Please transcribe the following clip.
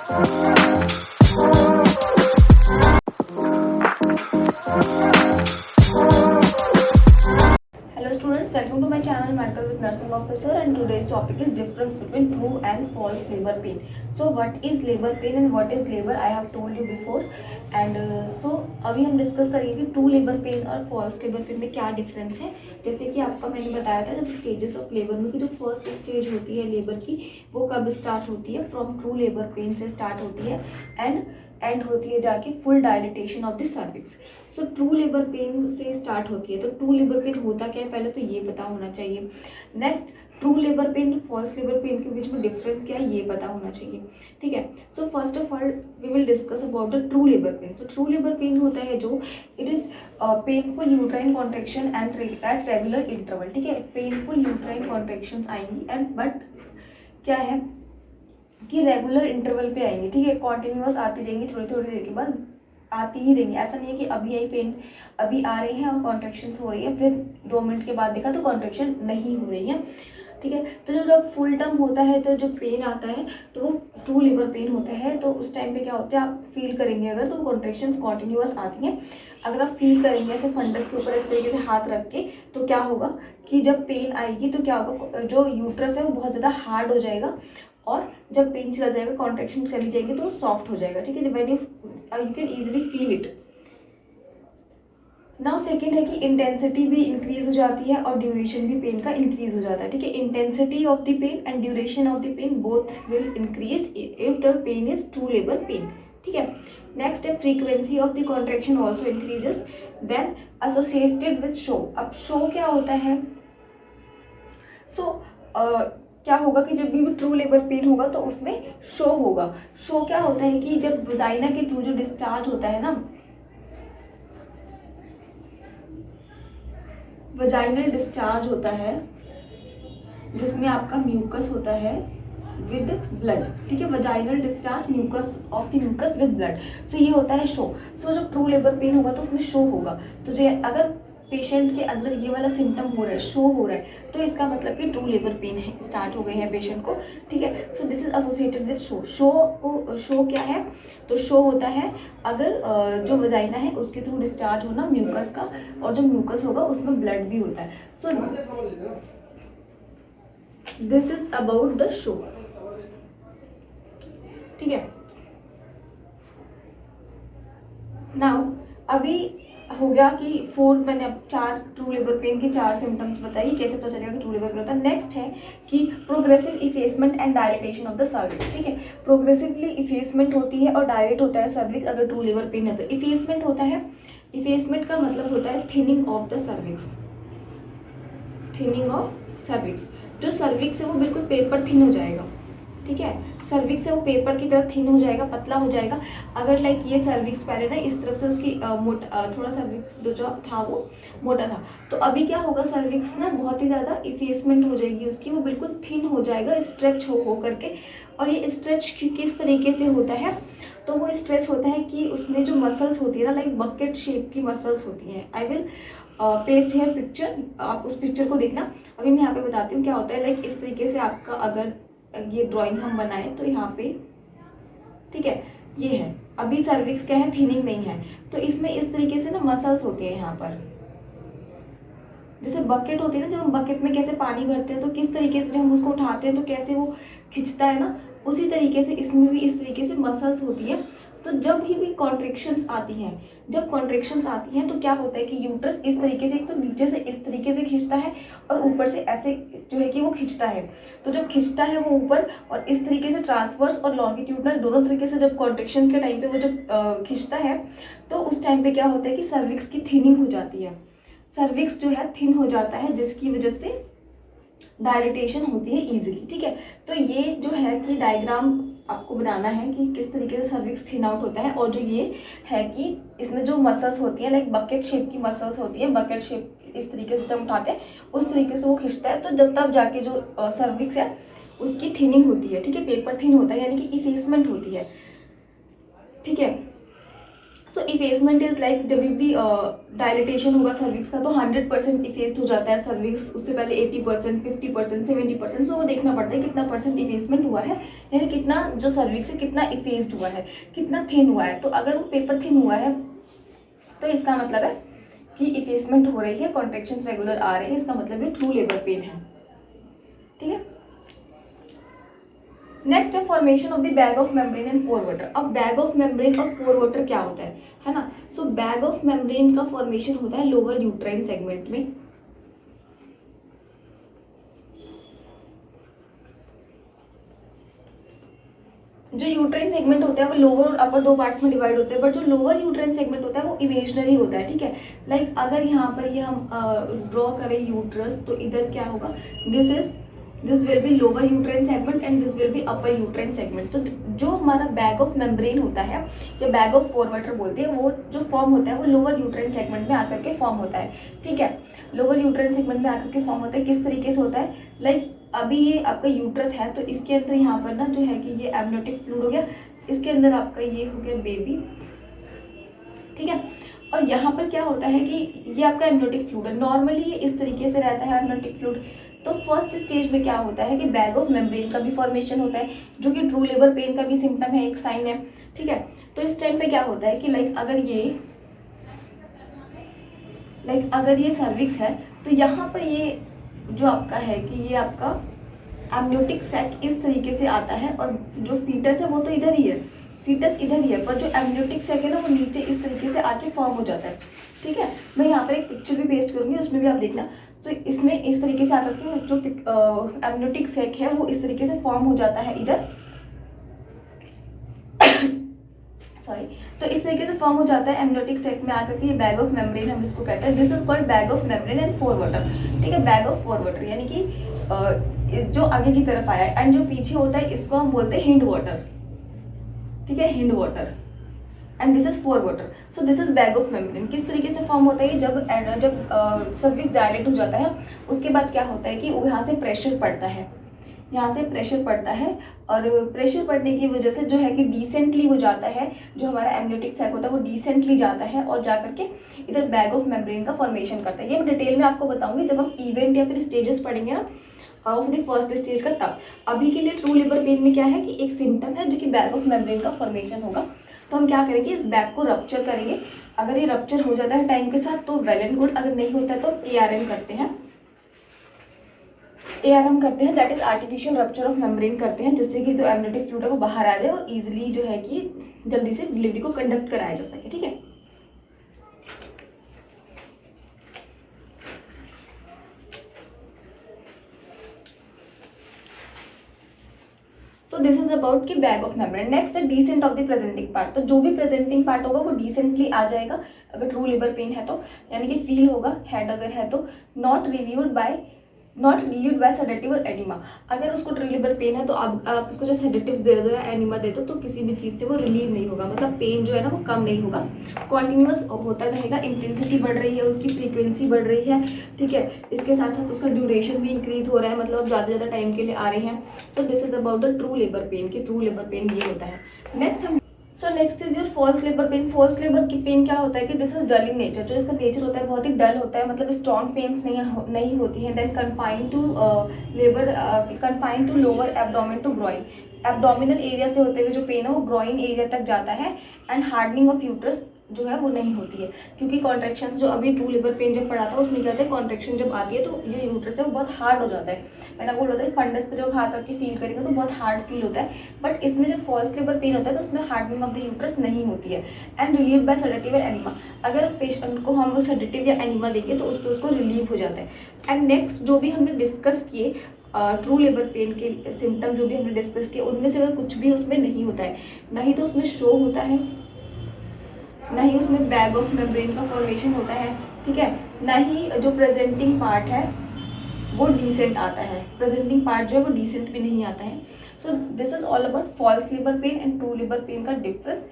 Hello students, welcome to my channel Medical with Nursing Officer, and today's topic is difference between true and false labor pain. So what is labor pain and what is labor? I have told you before, and so अभी हम discuss करेंगे कि true labour pen और false labour pen में क्या difference है। जैसे कि आपका मैंने बताया था जब स्टेजेस ऑफ लेबर में कि जो फर्स्ट स्टेज होती है लेबर की वो कब स्टार्ट होती है, फ्रॉम ट्रू लेबर पेन से स्टार्ट होती है एंड होती है जाके full dilatation of the cervix. So true labour pen से स्टार्ट होती है। तो ट्रू लेबर पेन होता क्या है पहले तो ये पता होना चाहिए। Next, true labour pain false labour pain के बीच में डिफरेंस क्या है ये पता होना चाहिए, ठीक है। So first of all we will discuss about the true labour pain. So true labour pain होता है जो it is painful uterine contraction and at regular interval, ठीक है। पेनफुल यूट्राइन कॉन्ट्रैक्शन आएंगी एंड बट क्या है कि रेगुलर इंटरवल पे आएंगे, ठीक है। कॉन्टिन्यूअस आती जाएंगी, थोड़ी थोड़ी देर के बाद आती ही देंगे। ऐसा नहीं है कि अभी आई पेन अभी आ रही है और कॉन्ट्रैक्शंस हो रही है, फिर 2 मिनट के बाद देखा तो कॉन्ट्रैक्शन नहीं हो रही है, ठीक है। तो जब फुल टर्म होता है तो जो पेन आता है तो वो ट्रू लेबर पेन होता है। तो उस टाइम पे क्या होता है आप फील करेंगे अगर तो कॉन्ट्रैक्शंस कॉन्टिन्यूअस आती हैं। अगर आप फील करेंगे ऐसे फंडस के ऊपर इस तरीके से हाथ रख के तो क्या होगा कि जब पेन आएगी तो क्या होगा, जो यूट्रस है वो बहुत ज़्यादा हार्ड हो जाएगा और जब पेन चला जाएगा कॉन्ट्रैक्शन चली जाएगी तो वो सॉफ्ट हो जाएगा, ठीक है। When you can easily feel it. Now second है कि इंटेंसिटी भी इंक्रीज हो जाती है और ड्यूरेशन भी पेन का इंक्रीज हो जाता है, ठीक है। Intensity of the pain and duration of the pain both will increase if the pain is true labour pain, ठीक है। नेक्स्ट है frequency of the contraction also increases then associated with show. अब show क्या होता है? क्या होगा कि जब भी ट्रू लेबर पेन होगा तो उसमें शो होगा। शो क्या होता है कि जब वजाइना के थ्रू जो डिस्चार्ज होता है ना, वजाइनल डिस्चार्ज होता है जिसमें आपका म्यूकस होता है विद ब्लड, ठीक है। Vaginal discharge mucus of the mucus with blood, so ये होता है शो। सो जब ट्रू लेबर पेन होगा तो उसमें शो होगा। तो जो अगर पेशेंट के अंदर ये वाला सिम्टम हो रहा है, शो हो रहा है, तो इसका मतलब कि ट्रू लेबर पेन है स्टार्ट हो गई है पेशेंट को, ठीक है। So this is associated with show. Show क्या है? तो शो होता है अगर जो वजाइना है उसके थ्रू डिस्चार्ज होना म्यूकस का, और जो म्यूकस होगा उसमें ब्लड भी होता है। So this is about the show, ठीक है। नाउ अभी हो गया कि मैंने अब 4 ट्रू लेबर पेन के 4 सिम्टम्स बताइए कैसे पता चलेगा कि ट्रू लेबर पेन होता है। नेक्स्ट है कि progressive effacement and dilatation of the cervix, ठीक है। प्रोग्रेसिवली इफेसमेंट होती है और डायलेट होता है सर्विक्स अगर ट्रू लेबर पेन है तो। इफेसमेंट होता है, इफेसमेंट का मतलब होता है thinning of the cervix, thinning of cervix. जो सर्विक्स है वो बिल्कुल पेपर थिन हो जाएगा, ठीक है। सर्विक्स है वो पेपर की तरह थिन हो जाएगा, पतला हो जाएगा। अगर लाइक ये सर्विक्स पहले ना इस तरफ से उसकी थोड़ा सर्विक्स जो था वो मोटा था, तो अभी क्या होगा सर्विक्स ना बहुत ही ज़्यादा इफेसमेंट हो जाएगी उसकी, वो बिल्कुल थिन हो जाएगा स्ट्रेच हो करके। और ये स्ट्रेच किस तरीके से होता है? तो वो स्ट्रेच होता है कि उसमें जो मसल्स होती है ना लाइक बकेट शेप की मसल्स होती हैं। I will paste here picture, आप उस पिक्चर को देखना। अभी मैं यहाँ पे बताती हूँ क्या होता है। लाइक इस तरीके से आपका अगर ये ड्राइंग हम बनाए तो यहाँ पे, ठीक है, ये है। अभी सर्विक्स क्या है? थिनिंग नहीं है, तो इसमें इस तरीके से ना मसल्स होती है यहाँ पर, जैसे बकेट होती है ना, जब हम बकेट में कैसे पानी भरते हैं तो किस तरीके से जब हम उसको उठाते हैं तो कैसे वो खिंचता है ना, उसी तरीके से इसमें भी इस तरीके से मसल्स होती है। तो जब भी कॉन्ट्रैक्शंस आती हैं, जब कॉन्ट्रैक्शंस आती हैं तो क्या होता है कि यूट्रस इस तरीके से एक तो नीचे से इस तरीके से खींचता है और ऊपर से ऐसे जो है कि वो खींचता है। तो जब खींचता है वो ऊपर और इस तरीके से ट्रांसवर्स और लॉन्गिट्यूडनल दोनों तरीके से जब कॉन्ट्रैक्शंस के टाइम पे वो जब खींचता है तो उस टाइम पे क्या होता है कि सर्विक्स की थिनिंग हो जाती है। सर्विक्स जो है थिन हो जाता है जिसकी वजह से डायलिटेशन होती है इजीली, ठीक है। तो ये जो है कि डायग्राम आपको बनाना है कि किस तरीके से सर्विक्स थिन आउट होता है। और जो ये है कि इसमें जो मसल्स होती हैं लाइक बकेट शेप की मसल्स होती हैं, बकेट शेप इस तरीके से जब उठाते हैं उस तरीके से वो खींचता है। तो जब तब जाके जो सर्विक्स है उसकी थिनिंग होती है, ठीक है, पेपर थिन होता है यानी कि इफेसमेंट होती है, ठीक है। सो इफेसमेंट इज लाइक जब भी डायलिटेशन होगा सर्विक्स का तो 100% इफेस्ड हो जाता है सर्विक्स, उससे पहले 80%, 50%, 70%, सो वो देखना पड़ता है कितना परसेंट इफेसमेंट हुआ है, यानी कितना जो सर्विक्स है कितना इफेस्ड हुआ है, कितना थिन हुआ है। तो अगर वो पेपर थिन हुआ है तो इसका मतलब है कि इफेसमेंट हो रही है, कॉन्ट्रैक्शंस रेगुलर आ रहे हैं, इसका मतलब ये ट्रू लेबर पेन है। ठीक है, नेक्स्ट है formation of the bag of membrane and four water. अब बैग ऑफ मेम्ब्रेन और फोर वाटर क्या होता है ना। सो बैग ऑफ मेम्ब्रेन का फॉर्मेशन होता है लोअर यूट्राइन सेगमेंट में। जो यूट्राइन सेगमेंट होता है वो लोअर और अपर दो पार्ट्स में डिवाइड होते हैं, बट जो लोअर यूट्राइन सेगमेंट होता है वो इमेजिनरी होता है। ठीक है, लाइक अगर यहाँ पर ये हम ड्रॉ करें यूट्रस, तो इधर क्या होगा, this will be lower uterine segment and this will be upper uterine segment. तो जो हमारा बैग ऑफ मेम्ब्रेन होता है या बैग ऑफ फोर वाटर बोलते हैं, वो जो फॉर्म होता है वो लोअर यूट्राइन सेगमेंट में आकर के फॉर्म होता है। ठीक है, लोअर यूट्राइन सेगमेंट में आकर के फॉर्म होता है। किस तरीके से होता है, लाइक अभी ये आपका यूट्रस है तो इसके अंदर यहाँ पर ना जो है कि ये एमनियोटिक फ्लूइड हो गया, इसके अंदर आपका ये हो गया बेबी। ठीक है, और यहाँ पर क्या होता है कि ये आपका एमनियोटिक फ्लूइड है, नॉर्मली ये इस तरीके से रहता है एमनियोटिक फ्लूइड। तो फर्स्ट स्टेज में क्या होता है कि बैग ऑफ मेम्ब्रेन का भी फॉर्मेशन होता है, जो कि ट्रू लेबर पेन का भी सिम्टम है, एक साइन है। ठीक है, तो इस टाइम पे क्या होता है कि अगर ये सर्विक्स है तो यहाँ पर ये जो आपका है कि ये आपका एमनियोटिक सैक इस तरीके से आता है, और जो फीटस है वो तो इधर ही है, फीटस इधर ही है, पर जो एमनियोटिक सैक है ना वो नीचे इस तरीके से आके फॉर्म हो जाता है। ठीक है, मैं यहाँ पर एक पिक्चर भी पेस्ट करूँगी, उसमें भी आप देखना। तो इसमें इस तरीके से आकर के जो एमनियोटिक सैक है वो इस तरीके से फॉर्म हो जाता है इधर सॉरी, तो इस तरीके से फॉर्म हो जाता है एमनियोटिक सैक में आकर के ये बैग ऑफ मेम्ब्रेन हम इसको कहते हैं। This is called bag of membrane and four water. ठीक है, बैग ऑफ फोर वाटर यानी कि जो आगे की तरफ आया है, एंड जो पीछे होता है इसको हम बोलते हैं हिंड वाटर। ठीक है, hind water, and this is four water. So this is bag of membrane. किस तरीके से फॉर्म होता है, जब सर्विक्स डायलेट हो जाता है उसके बाद क्या होता है कि यहाँ से प्रेशर पड़ता है, यहाँ से प्रेशर पड़ता है, और प्रेशर पड़ने की वजह से जो है कि डिसेंटली वो जाता है, जो हमारा एमनियोटिक सैक होता है वो डिसेंटली जाता है और जाकर के इधर बैग ऑफ मेम्ब्रेन का फॉर्मेशन करता है। ये मैं डिटेल में आपको बताऊंगी जब हम इवेंट या फिर स्टेजेस पढ़ेंगे ना ऑफ द फर्स्ट स्टेज का, तब। अभी के लिए ट्रू लेबर पेन में क्या है कि एक सिम्टम है जो कि बैग ऑफ मेम्ब्रेन का फॉर्मेशन होगा। तो हम क्या करेंगे, इस बैग को रप्चर करेंगे। अगर ये रप्चर हो जाता है टाइम के साथ तो वेल एंड गुड, अगर नहीं होता है तो ARM करते हैं। ARM करते हैं, that is artificial rupture of membrane करते हैं, जिससे कि जो एमनियोटिक फ्लूइड है वो बाहर आ जाए और इजीली जो है कि जल्दी से डिलीवरी को कंडक्ट कराया जा सके। ठीक है, सो दिस इज अबाउट कि बैग ऑफ मेम्ब्रेन। नेक्स्ट है descent of the presenting part. तो जो भी प्रेजेंटिंग पार्ट होगा वो डिसेंटली आ जाएगा अगर ट्रू लेबर पेन है तो, यानी कि फील होगा, हेड अगर है तो। नॉट रिलीव्ड बाय सेडेटिव और एनिमा। अगर उसको ट्रू लेबर पेन है तो आप उसको जो सेडेटिव्स दे दो या एनिमा दे दो तो किसी भी चीज़ से वो रिलीव नहीं होगा, मतलब पेन जो है ना वो कम नहीं होगा, कॉन्टिन्यूस होता रहेगा, इंटेंसिटी बढ़ रही है, उसकी फ्रीक्वेंसी बढ़ रही है। ठीक है, इसके साथ साथ उसका ड्यूरेशन भी इंक्रीज हो रहा है, मतलब ज़्यादा ज़्यादा टाइम के लिए आ रहे हैं। So this is about the true labour pain, कि ट्रू लेबर पेन ये होता है। Next is your false labour pain. False labour की पेन क्या होता है कि this is dull in nature. जो इसका नेचर होता है बहुत ही डल होता है, मतलब स्ट्रॉन्ग पेन्स नहीं होती हैं। Then confine to lower abdomen to groin. Abdominal area से होते हुए जो पेन है वो ग्रॉइन एरिया तक जाता है, एंड हार्डनिंग ऑफ यूट्रस जो है वो नहीं होती है, क्योंकि कॉन्ट्रैक्शन जो अभी ट्रू लेबर पेन जब पढ़ा था उसमें क्या होता है, कॉन्ट्रैक्शन जब आती है तो जो यूट्रस है वो बहुत हार्ड हो जाता है। मैंने आपको बोला था फंडस पे जब हाथ रख के फील करेंगे तो बहुत हार्ड फील होता है, बट इसमें जब फॉल्स लेबर पेन होता है तो उसमें हार्डनिंग ऑफ द यूट्रस नहीं होती है। And relieve by sedative and enema. अगर पेशेंट को हम सेडेटिव या एनिमा देंगे तो उसको रिलीव हो जाता है। एंड नेक्स्ट जो भी हमने डिस्कस किए ट्रू लेबर पेन के सिम्टम जो भी हमने डिस्कस किए, उनमें से अगर कुछ भी उसमें नहीं होता है, ना ही तो उसमें शो होता है, ना ही उसमें बैग ऑफ मेम्ब्रेन का फॉर्मेशन होता है, ठीक है, ना ही जो प्रेजेंटिंग पार्ट है वो डिसेंट आता है, प्रेजेंटिंग पार्ट जो है वो डिसेंट भी नहीं आता है। So this is all about false labour pain and true labour pain का डिफरेंस।